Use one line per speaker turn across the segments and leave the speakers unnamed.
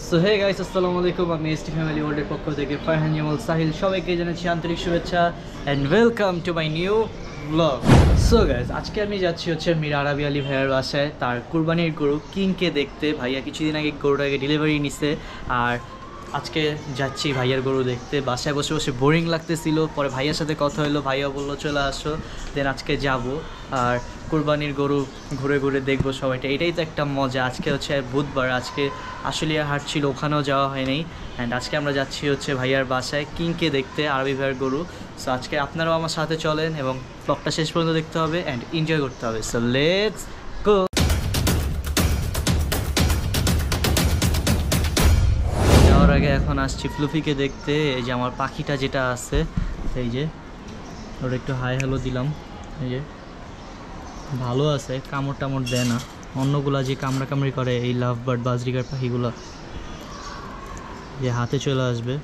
So hey guys, আসসালামু আলাইকুম। আমি এসটি ফ্যামিলি ওয়ার্ল্ডের পক্ষ থেকে ফারহান জামাল সাহিল সবাইকে জানাচ্ছি আন্তরিক শুভেচ্ছা and welcome to my new blog. So guys, আজকে আমি যাচ্ছি মীর আরবি আলী ভাইয়ার বাসায় তার কুরবানির গরু কিংকে দেখতে। ভাইয়া কিছুদিন আগে গরুটাকে ডেলিভারি নিছে, আর আজকে যাচ্ছি ভাইয়ার গরু দেখতে। বাসায় বসে বসে বোরিং লাগতেছিল, পরে ভাইয়ার সাথে কথা হলো, ভাইয়া বললো চলে আসো, দেন আজকে যাব আর কুরবানির গরু ঘুরে ঘুরে দেখবো সবাইটা। এটাই তো একটা মজা। আজকে বুধবার, আজকে আশুলিয়া হাট ছিল, ওখানেও যাওয়া হয়নি। অ্যান্ড আজকে আমরা যাচ্ছি ভাইয়ার বাসায় কিংকে দেখতে, আরবি ভাইয়ার গরু। সো আজকে আপনারাও আমার সাথে চলেন এবং ব্লগটা শেষ পর্যন্ত দেখতে হবে অ্যান্ড এনজয় করতে হবে। So let's go. যাওয়ার আগে এখন আসছি ফ্লুফিকে দেখতে। এই যে আমার পাখিটা যেটা আছে, এই যে ওটা একটু হাই হ্যালো দিলাম। এই যে ভালো আছে, কামড় টামড় দেয় না। অন্যগুলা যে কামড়া কামড়ি করে, এই লাভ বার্ড বাজরিকার পাখিগুলো যে হাতে চলে আসবে,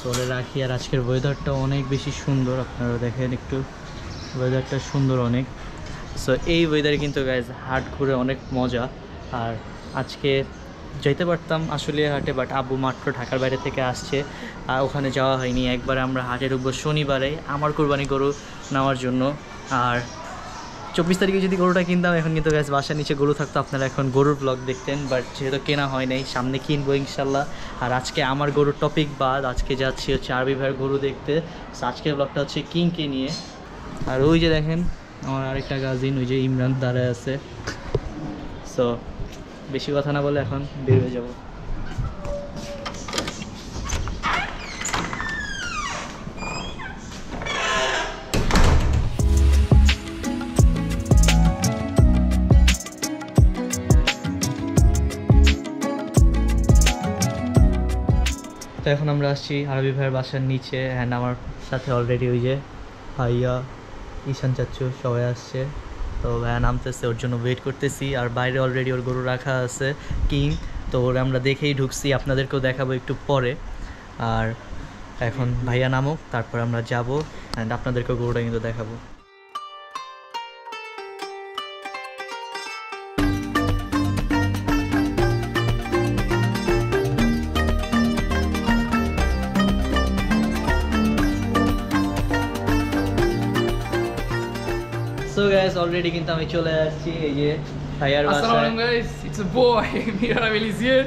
তোরে রাখি। আর আজকের ওয়েদারটা অনেক বেশি সুন্দর, আপনারা দেখেন একটু, ওয়েদারটা সুন্দর অনেক। সো এই ওয়েদারে কিন্তু গাইজ হাট ঘুরে অনেক মজা। আর আজকে যেতে পারতাম আশুলিয়া হাটে, বাট আব্বু মাত্র ঢাকার বাইরে থেকে আসছে, আর ওখানে যাওয়া হয়নি। একবারে আমরা হাটে ঢুকবো শনিবারে আমার কোরবানি গরু নেওয়ার জন্য। আর 24 তারিখে যদি গরুটা কিনতাম, এখন কিন্তু গাইজ বাসার নিচে গরু থাকতো, আপনারা এখন গরুর ব্লগ দেখতেন। বাট যেহেতু কেনা হয় নাই, সামনে কিনবো ইনশাল্লাহ। আর আজকে আমার গরুর টপিক বাদ, আজকে যাচ্ছি আরবি ভাইয়ের গরু দেখতে। আজকের ব্লগটা কিংকে নিয়ে। আর ওই যে দেখেন আমার আরেকটা কাজিন, ওই যে ইমরান দাঁড়ায় আছে। সো বেশি কথা না বলে এখন বের হয়ে যাব। তো এখন আমরা আসছি আরবি ভাইয়ের বাসার নিচে, অ্যান্ড আমার সাথে অলরেডি ওই যে ভাইয়া, ঈশান চাচ্চু সবাই আসছে। তো ভাইয়া নামতেছে, ওর জন্য ওয়েট করতেছি। আর বাইরে অলরেডি ওর গরু রাখা আছে কিং, তো ওরা আমরা দেখেই ঢুকছি, আপনাদেরকেও দেখাবো একটু পরে। আর এখন ভাইয়া নামুক, তারপর আমরা যাব অ্যান্ড আপনাদেরকেও গরুটা কিন্তু দেখাবো। সো গাইস, অলরেডি কিন্তু আমি চলে আসছি এই যে ভাইয়ার বাসায়।
আসসালামু আলাইকুম গাইস, ইটস আ বয় মীর আরবি আলী হিয়ার।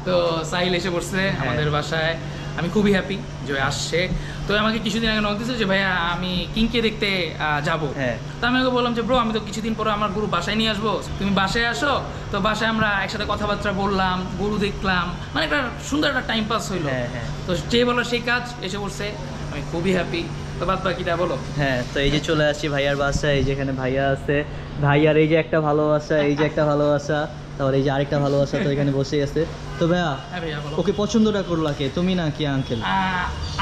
তো সাহিল এসে পড়ছে আমাদের বাসায়, আমি খুবই হ্যাপি যে আসছে। তো আমাকে কিছুদিন আগে নক দিয়েছে যে ভাইয়া আমি কিংকে দেখতে যাবো। তো আমি ওকে বললাম যে ব্রো, আমি তো কিছুদিন পরে আমার গরু বাসায় নিয়ে আসবো, তুমি বাসায় আসো। তো বাসায় আমরা একসাথে কথাবার্তা বললাম, গরু দেখলাম, মানে একটা সুন্দর একটা টাইম পাস হইলো। তো যে বলো সেই কাজ, এসে পড়ছে, আমি খুবই হ্যাপি। তো বাদ বাকিটা বলো।
হ্যাঁ, তো এই যে চলে আসছি ভাইয়ার বাসায়, এই যেখানে ভাইয়া আছে, ভাইয়ার এই যে একটা ভালোবাসা, এই যে একটা ভালোবাসা, তারপর এই যে আরেকটা ভালোবাসা, তো এখানে বসে আছে। তো ভাইয়া ওকে পছন্দটা করলা কে, তুমি না কি আঙ্কেল?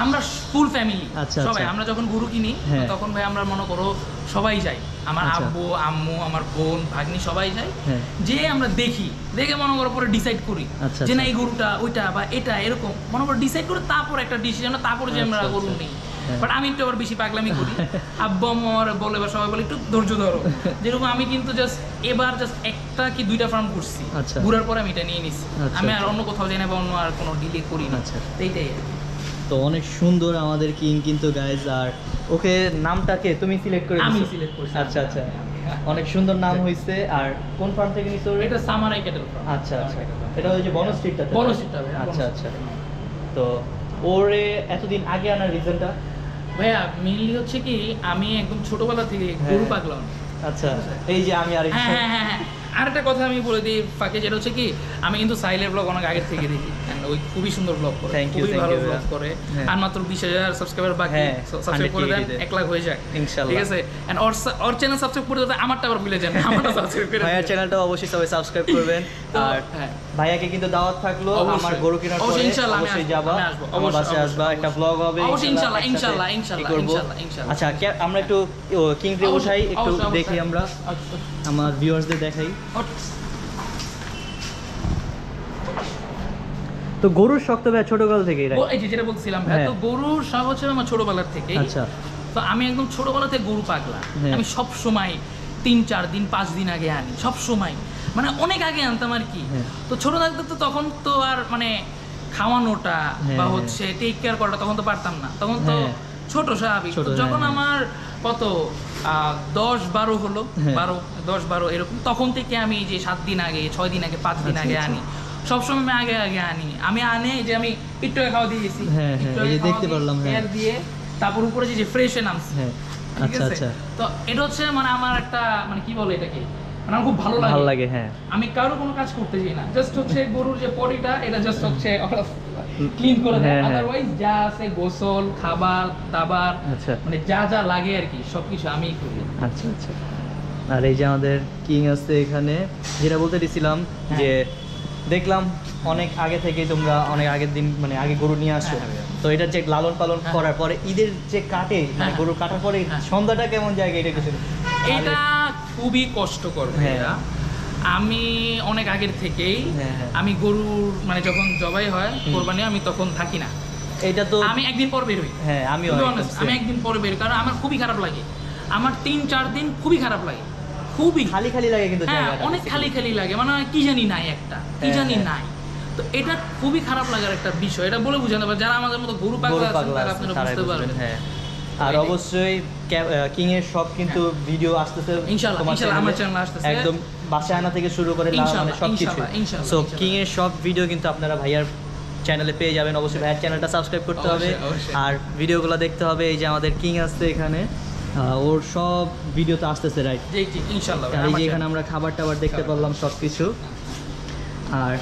আমরা ফুল ফ্যামিলি।
আচ্ছা,
সবাই আমরা যখন গরু কিনি তখন ভাই আমরা মনে করো সবাই যাই, আমার আব্বু আম্মু আমার বোন ভাগ্নি সবাই যায়, যে আমরা দেখি, দেখে মনে করো পরে ডিসাইড করি যে না এই গরুটা ওইটা বা এটা এরকম মনে করো ডিসাইড করে তারপর একটা ডিসিশন, তারপরে যে আমরা গরু নিই। বাট আমি একটু আবার বেশি পাগলামি করি, আব্বু আম্মু আমার বলে বা সবাই বলে একটু ধৈর্য ধরো। যেরকম আমি কিন্তু এবার একটা কি দুইটা ফার্ম করছি, ঘুরার পরে আমি এটা নিয়ে নিচ্ছি। আমি আর অন্য কোথাও যাই না বা অন্য আর কোনো ডিলে করি না। এইটাই।
তো অনেক সুন্দর আমাদের কিং কিন্তু গাইজ। আর ওকে নামটাকে তুমি সিলেক্ট করে?
আমি সিলেক্ট করছি।
আচ্ছা আচ্ছা, অনেক সুন্দর নাম হয়েছে। আর কোন ফার্ম থেকে নিছো?
এটা সামারাই ক্যাটেল ফার্ম।
আচ্ছা আচ্ছা, এটা ওই যে বনস্ট্রিটটা?
বনস্ট্রিটটা।
আচ্ছা আচ্ছা। তো ওরে এতদিন আগে আনার রিজনটা?
ভাইয়া মেইনলি হচ্ছে কি, আমি একদম ছোটবেলা থেকে গরু পাগলাম।
আচ্ছা, এই যে আমি
আরেকটা কথা আমি বলে দিই ফাঁকে, যেটা হচ্ছে কি আমি কিন্তু সাইলের ব্লগ অনেক আগের থেকে দেখি, ওই খুবই সুন্দর ব্লগ করে, খুবই ভালো ব্লগ করে। আর মাত্র 20,000 সাবস্ক্রাইবার বাকি, সাবস্ক্রাইব করে দেন, 1 লাখ হয়ে যাক ইনশাআল্লাহ, ঠিক আছে? এন্ড ওর চ্যানেল সাবস্ক্রাইব করে দেন, আমারটা আবার ভুলে যান, আমারটা সাবস্ক্রাইব করে দেন। ভাইয়ার চ্যানেলটা অবশ্যই সবাই সাবস্ক্রাইব করবেন। আর ভাইয়াকে কিন্তু দাওয়াত থাকলো, আমার গরু কেনার পরে অবশ্যই যাবা, আমার বাসায় আসবা, একটা ব্লগ হবে ইনশাআল্লাহ ইনশাআল্লাহ ইনশাআল্লাহ ইনশাআল্লাহ।
আচ্ছা, আমরা একটু কিং রে উঠাই, একটু দেখি, আমরা আমার ভিউয়ার্সদের দেখাই। তো গরুর শখ তো ভাই ছোটবেলা থেকেই?
এই যে যেটা বলছিলাম ভাই, তো গরুর শখ হচ্ছে আমার ছোটবেলার থেকে।
আচ্ছা,
তো আমি একদম ছোটবেলা থেকে গরু পাগলা। আমি সব সময় 3-4 দিন 5 দিন আগে আনি, সব সময়। মানে অনেক আগে আনতাম আর কি। তো ছোট থাকতে তো তখন তো আর মানে খাওয়ানোটা বা হচ্ছে টেক কেয়ার করাটা তখন তো পারতাম না, তখন তো ছোট স্বাভাবিক। যখন আমার কত 10-12 হলো, 10-12 এরকম, তখন থেকে আমি যে 7 দিন আগে 6 দিন আগে 5 দিন আগে আনি, সবসময় আমি আগে আগে আনি। আমি আনে যে আমি একটু খাওয়া দিয়েছি,
দেখতে পারলাম
দিয়ে তারপর উপরে যে ফ্রেশ নামছে।
আচ্ছা আচ্ছা।
তো এটা হচ্ছে মানে আমার একটা মানে কি বলে এটাকে, মানে আমার খুব ভালো লাগে। হ্যাঁ, আমি কারো কোনো কাজ করতে চাই না, জাস্ট হচ্ছে গরুর যে বডিটা এটা জাস্ট হচ্ছে ক্লিন করে দেয়, আদারওয়াইজ যা আছে গোসল খাবার দাবার মানে যা যা লাগে আর কি সবকিছু আমিই করি।
আচ্ছা আচ্ছা। আর এই যে আমাদের কিং আছে এখানে, যেটা বলতে দিছিলাম যে দেখলাম অনেক আগে থেকে তোমরা অনেক আগের দিন মানে আগে গরু নিয়ে আসো, তো এটা যে লালন পালন করার পরে ঈদের যে কাটে মানে গরু কাটার পরে সন্ধ্যাটা কেমন যায় এটা কিছু?
এটা খুবই কষ্টকর ভাইয়া। আমি অনেক আগের থেকেই আমি গরুর মানে যখন জবাই হয় কোরবানি আমি তখন থাকি না,
এটা তো
আমি একদিন পর বের হই।
হ্যাঁ আমি
একদিন পর বের, কারণ আমার খুবই খারাপ লাগে, আমার 3-4 দিন খুবই খারাপ লাগে, খুবই
খালি খালি লাগে কিন্তু জায়গাটা
অনেক খালি খালি লাগে, মানে কি জানি নাই একটা কি জানি নাই। তো এটা খুবই খারাপ লাগার একটা বিষয়, এটা বলে বোঝানো যাবে যারা আমাদের মতো গরু পাগল আছেন তারা আপনারা বুঝতে পারবেন।
হ্যাঁ, আর অবশ্যই কিং এর সব কিন্তু ভিডিও আসতেছে
ইনশাআল্লাহ, আমার চ্যানেলে আসতেছে
একদম বাসা আনা থেকে শুরু করে মানে সবকিছু। সো কিং এর সব ভিডিও কিন্তু আপনারা ভাইয়ার চ্যানেলে পেয়ে যাবেন। অবশ্যই ভাইয়ার চ্যানেলটা সাবস্ক্রাইব করতে হবে আর ভিডিওগুলো দেখতে হবে। এই যে আমাদের কিং আসছে এখানে, ওর সব ভিডিও তো আসতেছে, রাইট?
ইনশাআল্লাহ।
এই যে এখানে আমরা খাবার টাবার দেখতে পারলাম সবকিছু। আর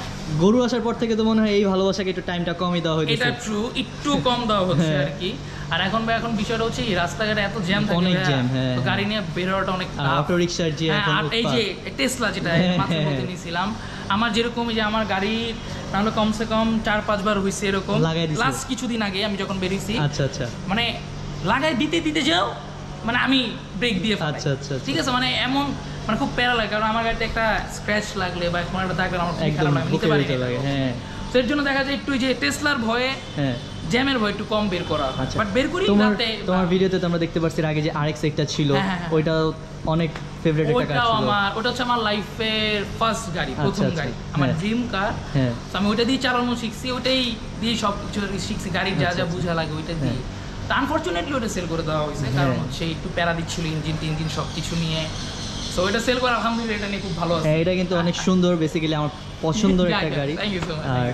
গরু আসার পর থেকে তো মনে হয় এই ভালোবাসাকে একটু টাইমটা কমই দেওয়া হয়েছে।
এটা ট্রু, একটু কম দেওয়া হচ্ছে আর কি। আর এখন বিষয়টা হচ্ছে রাস্তাঘাটে এত জ্যাম থাকে,
অনেক জ্যাম, হ্যাঁ,
তো গাড়ি নিয়ে বের হওয়াটা অনেক টাফ।
অটো রিকশার যে এখন
এই যে টেসলা যেটা মাত্র বলতে নিয়েছিলাম, আমার যেরকম যে আমার গাড়ি তাহলে কমসে কম 4-5 বার হয়েছে এরকম লাস্ট কিছুদিন আগে আমি যখন বেরিয়েছি।
আচ্ছা আচ্ছা।
মানে লাগাই দিতে যাও মানে আমি ব্রেক দিয়ে ফেলাই।
আচ্ছা আচ্ছা,
ঠিক আছে, মানে এমন মানে খুব প্যারা লাগে, কারণ আমার গাড়িতে একটা স্ক্র্যাচ লাগলে বা কোনো একটা দাগ লাগলে আমার খুব খারাপ লাগে, নিতে পারি না।
হ্যাঁ,
তো এর জন্য দেখা যায় একটু যে টেসলার ভয়ে জ্যামের ভয় একটু কম বের করা, বাট বের করি রাতে।
তোমার ভিডিওতে তো আমরা দেখতে পাচ্ছি আগে যে RX একটা ছিল, ওইটা অনেক ফেভারিট একটা কার ছিল।
ওটা হচ্ছে আমার লাইফের ফার্স্ট গাড়ি, প্রথম গাড়ি, আমার ড্রিম কার। তো আমি ওইটা দিয়ে চালানো শিখছি, ওইটাই দিয়ে সব কিছু শিখছি, গাড়ির যা যা বোঝা লাগে ওইটা দিয়ে। তো আনফরচুনেটলি ওটা সেল করে দেওয়া হয়েছে, কারণ হচ্ছে একটু প্যারা দিচ্ছিল ইঞ্জিন সব কিছু নিয়ে। তো এটা সেল করে আলহামদুলিল্লাহ, এটা নিয়ে খুব ভালো আছে।
এটা কিন্তু অনেক সুন্দর, বেসিক্যালি আমার পছন্দের একটা গাড়ি। আর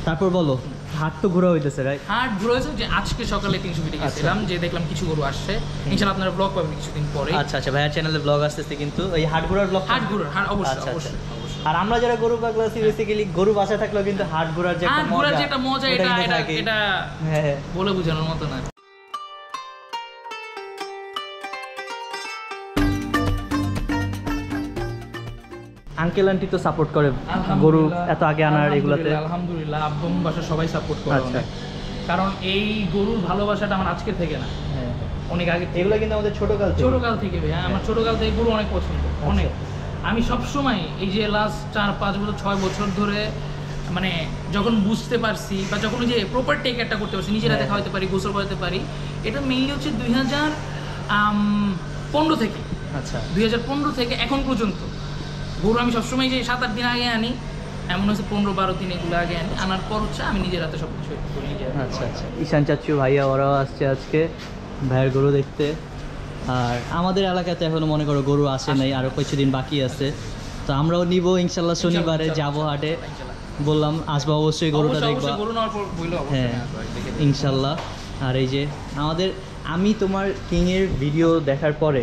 তারপর বলো, হাট তো ঘোরা হইতেছে, রাইট?
হাট ঘোরা হয়েছে যে আজকে সকালে 300 ফিটে গেছিলাম, যে দেখলাম কিছু গরু আসছে, ইনশাআল্লাহ আপনারা ব্লগ পাবেন কিছুদিন পরে।
আচ্ছা আচ্ছা, ভাইয়ার চ্যানেলে ব্লগ আসতেছে কিন্তু এই হাট ঘোরার ব্লগ।
অবশ্যই।
আর আমরা যারা গরু পাগলা আছি, বেসিক্যালি গরু বাসায় থাকলেও কিন্তু হাট ঘোরার যে একটা
মজা এটা বলে বোঝানোর মতো না।
আঙ্কেল আন্টি তো সাপোর্ট করে গরু এত আগে আনার এগুলাতে?
আলহামদুলিল্লাহ, আব্বু বাসা সবাই সাপোর্ট করে। আচ্ছা, কারণ এই গরুর ভালোবাসাটা আমার আজকে থেকে না, অনেক আগে।
এগুলো কিন্তু আমাদের ছোটকাল
থেকে ভাই, আমার ছোটকাল থেকে গরু অনেক পছন্দ, অনেক। আমি সবসময় এই যে লাস্ট 4-5 বছর 6 বছর ধরে মানে যখন বুঝতে পারছি বা যখন যে প্রপার টেক একটা করতে পারছি, নিজের হাতে খাওয়াতে পারি, গোসল করাতে পারি, এটা মেইনলি হচ্ছে 2015 থেকে। আচ্ছা, 2015 থেকে এখন পর্যন্ত গরু আমি সবসময় যে 7-8 দিন আগে আনি, এমন হচ্ছে 15-12 দিন এগুলো আগে আনি, আনার পর হচ্ছে আমি নিজের হাতে সব কিছু করি।
আচ্ছা আচ্ছা। ঈশান চাচু ভাইয়া ওরাও আসছে আজকে ভাইয়ের গরু দেখতে। আর আমাদের এলাকাতে এখনো মনে করো গরু আসে নাই, আরও কিছুদিন বাকি আছে, তো আমরাও নিব ইনশাল্লাহ। শনিবারে যাবো হাটে, বললাম আসবো অবশ্যই, গরুটা দেখবা। হ্যাঁ ইনশাল্লাহ। আর এই যে আমাদের, আমি তোমার কিং এর ভিডিও দেখার পরে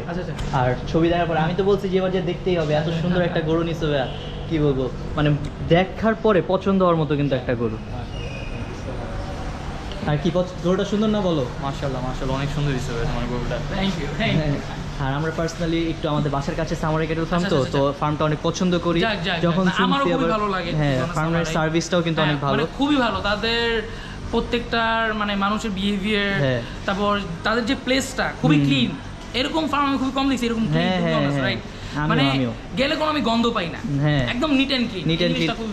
আর ছবি দেখার পরে আমি তো বলছি যে এবার যে দেখতেই হবে, এত সুন্দর একটা গরু নিছো ভাইয়া, কি বলবো, মানে দেখার পরে পছন্দ হওয়ার মতো কিন্তু একটা গরু। আর কি গরুটা সুন্দর না বলো?
মাশাআল্লাহ অনেক সুন্দর হয়েছে তোমার গরুটা। Thank you.
আর আমরা পার্সোনালি একটু আমাদের বাসার কাছে সামারে ক্যাটেল ফার্ম, তো ফার্মটা অনেক পছন্দ করি। যখন
আমারও খুব ভালো লাগে,
হ্যাঁ, ফার্মের সার্ভিসটাও কিন্তু অনেক ভালো,
মানে খুবই ভালো। তাদের প্রত্যেকটার মানে মানুষের বিহেভিয়ার, তারপর তাদের যে প্লেসটা খুবই ক্লিন। এরকম ফার্ম আমি খুবই কম দেখছি, এরকম ক্লিন, রাইট? মানে গেলে কোনো আমি গন্ধ পাই না, একদম নিট এন্ড ক্লিন।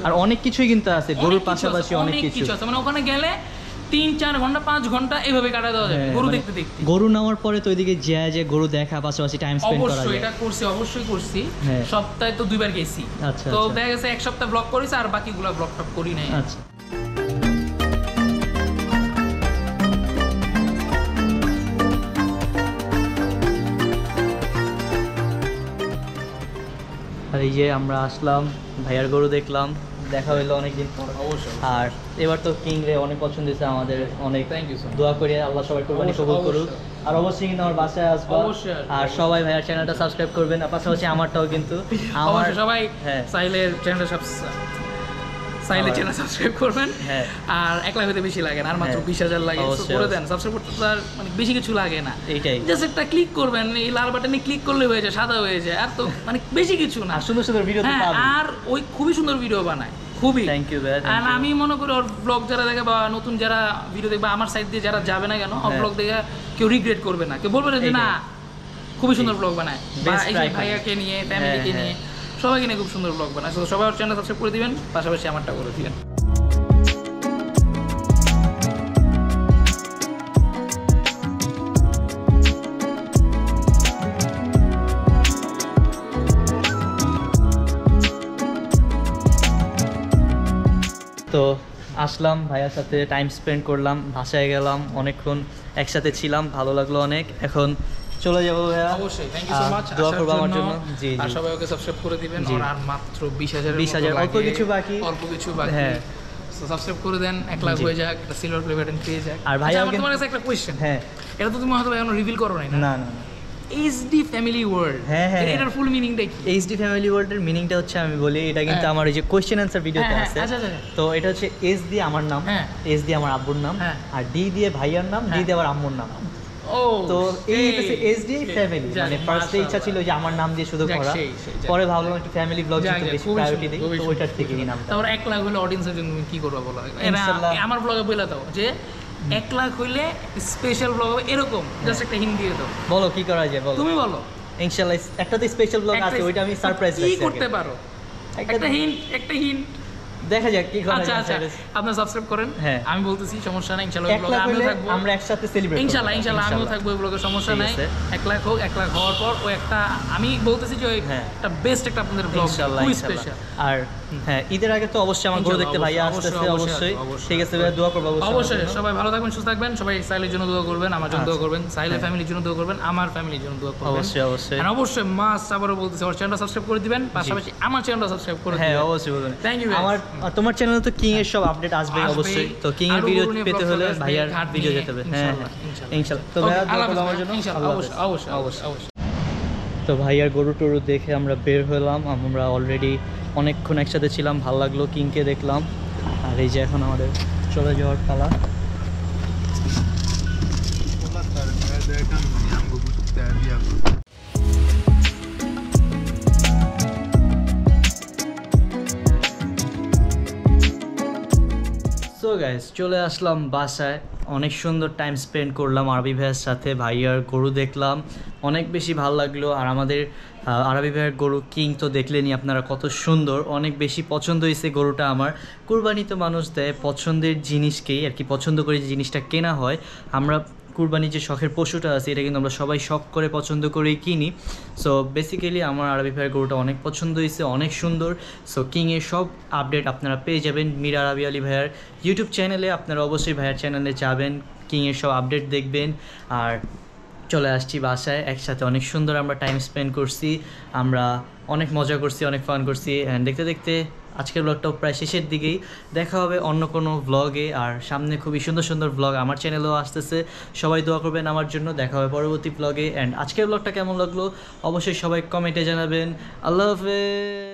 আর অনেক কিছুই কিন্তু আছে গরুর পাশাপাশি, অনেক কিছু আছে,
মানে ওখানে গেলে 3-4 ঘন্টা 5 ঘন্টা এভাবে কাটা দেওয়া যাবে গরু দেখতে দেখতে।
গরু নেওয়ার পরে তো ওইদিকে যে গরু দেখা পাশাপাশি টাইম স্পেন্ড করা যায়।
অবশ্যই এটা করছি, অবশ্যই করছি, সপ্তাহে তো 2 বার গেছি।
আচ্ছা,
তো দেখা গেছে এক সপ্তাহ ব্লগ করেছি আর বাকিগুলো ব্লগ টপ করি নাই।
আচ্ছা আর এই যে আমরা আসলাম ভাইয়ার গরু দেখলাম, দেখা হইলো অনেকদিন পর।
অবশ্যই।
আর এবার তো কিং রে অনেক পছন্দ হয়েছে আমাদের, অনেক
থ্যাংক ইউ।
দোয়া করি আল্লাহ সবাই কোরবানি কবুল করুক। আর অবশ্যই কিন্তু আমার বাসায় আসবো, আর সবাই ভাইয়ার চ্যানেলটা সাবস্ক্রাইব করবেন, আর পাশাপাশি আমারটাও কিন্তু
আমার সবাই সাইলের চ্যানেলটা সাবস্ক্রাইব করবেন। আর 1 লাখ হতে বেশি লাগে না, আর মাত্র 20,000 লাগে, করে দেন। সাবস্ক্রাইব করতে তো আর মানে বেশি কিছু লাগে না,
এইটাই
জাস্ট একটা ক্লিক করবেন, এই লাল বাটনে ক্লিক করলে হয়ে যায়, সাদা হয়ে যায়, আর তো মানে বেশি কিছু না।
সুন্দর সুন্দর ভিডিও তো পাবেন,
আর ওই খুবই সুন্দর ভিডিও বানায়, খুবই।
থ্যাংক ইউ ভাই।
আর আমি মনে করি ওর ব্লগ যারা দেখে বা নতুন যারা ভিডিও দেখবে আমার সাইড দিয়ে যারা যাবে না কেন, ওর ব্লগ দেখে কেউ রিগ্রেট করবে না, কেউ বলবে না যে না খুবই সুন্দর ব্লগ বানায়। বা এই যে ভাইয়াকে নিয়ে, ফ্যামিলিকে নিয়ে, সবাইকে নিয়ে খুব সুন্দর ব্লগ বানায়। তো সবাই ওর চ্যানেল সাবস্ক্রাইব করে দিবেন, পাশাপাশি আমারটা করে দিবেন।
তো আসলাম ভাইয়ার সাথে টাইম স্পেন্ড করলাম, বাসায় গেলাম, অনেকক্ষণ একসাথে ছিলাম, ভালো লাগলো অনেক। এখন চলে যাবো ভাইয়া।
অবশ্যই, থ্যাংক ইউ সো মাচ।
দোয়া করবো আমার জন্য। জি
আর সবাই ওকে সাবস্ক্রাইব করে দিবেন। আর মাত্র
20,000 অল্প কিছু বাকি,
হ্যাঁ সাবস্ক্রাইব করে দেন, 1 লাখ হয়ে যাক, একটা সিলভার প্লে বাটন পেয়ে যাক।
আর ভাইয়া
তোমার কাছে একটা কোশ্চেন,
হ্যাঁ
এটা তো তুমি হয়তো এখনো রিভিল করো নাই।
না না
HD ফ্যামিলি ওয়ার্ল্ড, এটার ফুল মিনিংটা কি?
HD ফ্যামিলি ওয়ার্ল্ডের মিনিংটা হচ্ছে, আমি বলি, এটা কিন্তু আমার এই যে কোশ্চেন অ্যানসার ভিডিওতে আছে। তো এটা হচ্ছে S দিয়ে আমার নাম, S দিয়ে আমার আব্বুর নাম, আর D দিয়ে ভাইয়ার নাম, D দিয়ে আবার আম্মুর নাম। তো এই হচ্ছে SD ফ্যামিলি, মানে ফার্স্টে ইচ্ছা ছিল যে আমার নাম দিয়ে শুধু করা, পরে ভাবলাম একটু ফ্যামিলি ব্লগ দিতে বেশি প্রায়োরিটি দিই, তো ওইটার থেকে এই নামটা।
তারপর 1 লাখ হলে অডিয়েন্সের জন্য তুমি কি করবা বলো? আমার ব্লগে বলে দাও যে 1 লাখ হইলে স্পেশাল ব্লগ হবে এরকম, জাস্ট একটা হিন্ট দিয়ে দাও।
বলো কি করা যায়, বলো
তুমি বলো।
ইনশাআল্লাহ একটা তো স্পেশাল ব্লগ আছে, ওইটা আমি সারপ্রাইজ রাখছি।
কি করতে পারো? একটা হিন্ট
দেখা যাক কি করা যায়।
আচ্ছা আপনারা সাবস্ক্রাইব করেন, আমি বলতেছি সমস্যা নাই, ইনশাআল্লাহ ব্লগে আমিও থাকবো,
আমরা একসাথে সেলিব্রেট করব
ইনশাআল্লাহ আমিও থাকবো এই ব্লগে, সমস্যা নাই। 1 লাখ হোক, 1 লাখ হওয়ার পর ও একটা, আমি বলতেছি যে একটা বেস্ট একটা আপনাদের ব্লগ খুবই স্পেশাল।
আর হ্যাঁ, ঈদের আগে তো অবশ্যই আমার গরু দেখতে ভাইয়া আসতেছে, অবশ্যই। ঠিক আছে ভাই, দোয়া করব
অবশ্যই। সবাই ভালো থাকবেন, সুস্থ থাকবেন, সবাই সাইলের জন্য দোয়া করবেন, আমার জন্য দোয়া করবেন, সাইলের ফ্যামিলির জন্য দোয়া করবেন, আমার ফ্যামিলির জন্য দোয়া করবেন।
অবশ্যই
আর অবশ্যই মাস্ট আবারও বলতেছি, আমার চ্যানেলটা সাবস্ক্রাইব করে দিবেন, পাশাপাশি আমার চ্যানেলটা সাবস্ক্রাইব করে দিবেন।
হ্যাঁ অবশ্যই বলুন।
Thank you.
আমার তোমার চ্যানেলে তো কিং এর সব আপডেট আসবে অবশ্যই, তো কিং এর ভিডিও পেতে হলে ভাইয়ার ভিডিও যেতে হবে। হ্যাঁ ইনশাআল্লাহ। তো ভাইয়া দোয়া করুন আমার জন্য।
অবশ্যই।
তো ভাইয়ার গরু টরু দেখে আমরা বের হলাম, আমরা অলরেডি অনেকক্ষণ একসাথে ছিলাম, ভালো লাগলো, কিংকে দেখলাম। আর এই যে এখন আমাদের চলে যাওয়ার পালা। সো গাইস, চলে আসলাম বাসায়, অনেক সুন্দর টাইম স্পেন্ড করলাম আরবি ভাইয়ের সাথে, ভাইয়ার গরু দেখলাম, অনেক বেশি ভালো লাগলো। আর আমাদের আরবি ভাইয়ের গরু কিং তো দেখলেনি আপনারা, কত সুন্দর, অনেক বেশি পছন্দ হয়েছে গরুটা আমার। কুরবানি তো মানুষ দেয় পছন্দের জিনিসকেই আর কি, পছন্দ করে যে জিনিসটা কেনা হয়। আমরা কুরবানির যে শখের পশুটা আছে, এটা কিন্তু আমরা সবাই শখ করে পছন্দ করেই কিনি। সো বেসিক্যালি আমার আরবি ভাইয়ের গরুটা অনেক পছন্দ হয়েছে, অনেক সুন্দর। সো কিংয়ের সব আপডেট আপনারা পেয়ে যাবেন মীর আরবি আলী ভাইয়ার ইউটিউব চ্যানেলে। আপনারা অবশ্যই ভাইয়ার চ্যানেলে যাবেন, কিংয়ের সব আপডেট দেখবেন। আর চলে আসছি বাসায়, একসাথে অনেক সুন্দর আমরা টাইম স্পেন্ড করছি, আমরা অনেক মজা করছি, অনেক ফান করছি। অ্যান্ড দেখতে দেখতে আজকের ব্লগটাও প্রায় শেষের দিকেই, দেখা হবে অন্য কোনো ব্লগে। আর সামনে খুবই সুন্দর সুন্দর ব্লগ আমার চ্যানেলেও আসতেছে, সবাই দোয়া করবেন আমার জন্য। দেখা হবে পরবর্তী ব্লগে। অ্যান্ড আজকের ব্লগটা কেমন লাগলো অবশ্যই সবাই কমেন্টে জানাবেন। আল্লাহ হাফেজ।